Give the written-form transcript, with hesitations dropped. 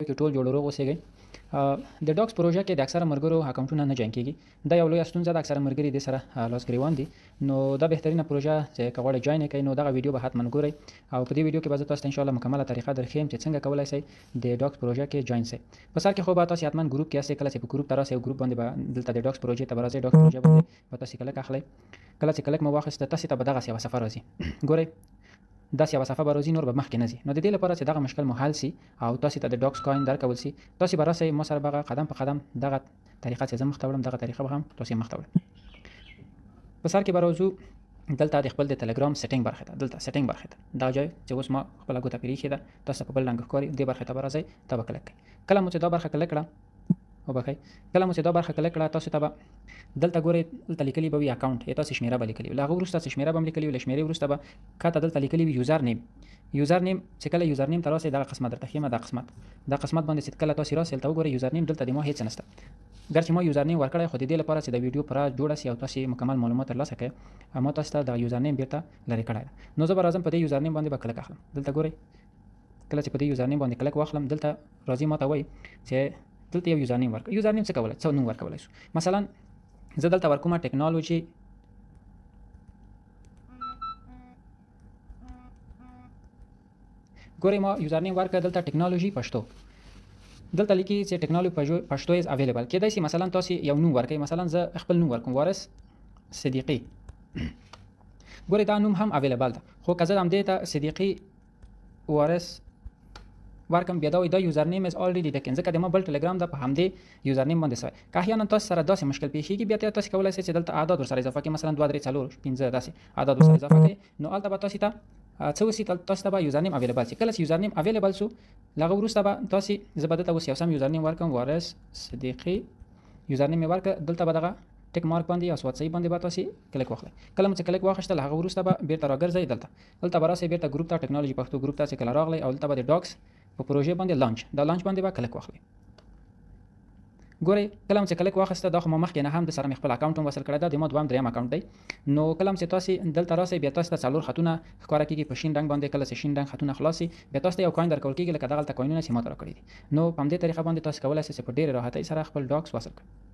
کې ټول جوړ روغ اوسېږئ. د ډاکس پروژه کې د اکثره ملګرو اکاونټونه نه جوین کیږي. دا یو لویه ستونزه ده. اکثره ملګري دې سره لاس ګریوان دي. نو دا بهترینه پروژه چې که غواړئ جوین کړئ نو دغه ویډیو به حتما ګورئ او په دې ویډیو کې به زه تاسو ته ان شاء الله مکمله طریقه درښیم چې څنګه کولای شئ د ډاکس پروژه کې جوین شئ. په سر کې خو به تاسو حتما ګروپ کې یاستئ. کله چې په ګروپ ته راسئ ګروپ باندې به دلته د ډاکس پروژې ته به راځئ. ډاکس پروژه باندې به تاسو کلک اخلئ. کله چې کلک مو واخیسته تاسو ته به دغسې یوه صفحه راځي. ګورئ داسې یوه صفحه به راځي، نور به مخکې نه ځي. نو د دې لپاره چې دغه مشکل مو حل سي او تاسو ته د ډاکس کوین درکول سي، تاسو به راسئ ما سره به قدم په قدم دغه طریقه چې زه مخ ته وړم دغه طریقه به هم تاسو مخ ته وړئ. په سر کې به راځو دلته د خپل د ټلګرام سیټینګ برخه ته. دلته سیټینګ برخه ته دا ځای چې اوس ما خپل ګوته پیریخي ده تاسو په بل رنګ ښکاري دې برخه ته به راځئ. ته به کلک کړئ. کله مو چې دا برخه کلک کړه وبخئ، کله مو چې دا برخه کلک کړه تاسو ته به دلته ګورئ دلته لیکلي به وي اکاونټ یا تاسو شمیره به لیکلي وي. له هغه وروسته چې شمیره به هم لیکلي وي، له شمیرې وروسته به کاته دلته لیکلي وي یوزر نیم. یوزر نیم چې کله یوزر نیم ته راسئ دغه قسمت درته ښیم. دا قسمت باندې چې کله تاسو راسئ دلته وګورئ یوزر نیم دلته د ما هیڅ نشته. ګرچې ما یوزر نیم ورکړی خو د دې لپاره چې د ویډیو پوره جوړه سي او تاسو مکمل معلومات ترلاسه کړئ ما تاسو ته د یوزر نیم بیرته لرې کړی ده. نو زه به راځم په دې یوزر نیم باندې به کلک اخلم. دلته ګورئ کله چې په دې یوزر نیم باندې کلک واخلم دلته راځي ما ته وایي چې دلته یو یوزر نیم ورکړئ. یوزر نیم څه کولای څه نوم ورکولی شو. مثلا زه دلته ورکوم ټیکنالوژي ګورئ ما یوزر نیم ورکړ دلته ټیکنالوژي پښتو. دلته لیکي چې ټیکنالوژي پښتو از اویلیبل. کېدای شي مثلا تاسو یو نوم ورکړئ. مثلا زه خپل نوم ورکوم وارث صدیقي. ګورئ دا نوم هم اویلیبل ده، خو که زه همدې ته صدیقي وارث ورکم بیا دا وایي دا یوزر نیم از الریډي ټیکن، ځکه د ما بل ټلګرام ده په همدې یوزر نیم باندې سوی. که احیانا تاسو سره داسې مشکل پیښیږي بیا تاسو کولی شئ چې دلته اعداد ورسره اضافه کړئ. مثلا 2 3 4 5 داسې اعداد ورسره اضافه کړئ. نو هلته به تاسو ته څه وسي تاسو ته به یوزر نیم اویلیبل شي. کله چې یوزر نیم اویلیبل شو له هغه وروسته به تاسو زه به دلته اوس یو سم یوزر نیم ورکړم وارث صدیقي. یوزر نیم مې ورکړ دلته به دغه ټیک مارک باندې یا سواد صحیح باندې به تاسو کلیک واخلئ. کله مو چې کلیک واخیستل هغه وروسته به بیرته راګرځئ. دلته به راسئ بیرته ګروپ ته ټیکنالوژي پښتو ګروپ ته چې کله راغلی او دلته به د ډاکس په پروژې باندې لانچ باندې به کلیک واخلئ. ګورئ کله چې کلیک واخیسته دا خو ما مخکې نه هم د سره مې خپل اکاونټ هم وصل کړی ده. د ما دویم دریم اکاونټ دی. نو کله چې تاسو دلته راسئ بیا تاسو ته 4 خطونه ښکاره کېږي په شین رنګ باندې. کله چې شین رنګ خطونه خلاص شي بیا تاسو ته یو کوین درکول کېږي لکه دغلته کوینونه چې ما ته راکړي دي. نو په همدې طریقه باندې تاسو کولی شئ چې په ډېرې راحتۍ سره خپل ډاکس وصل کړئ.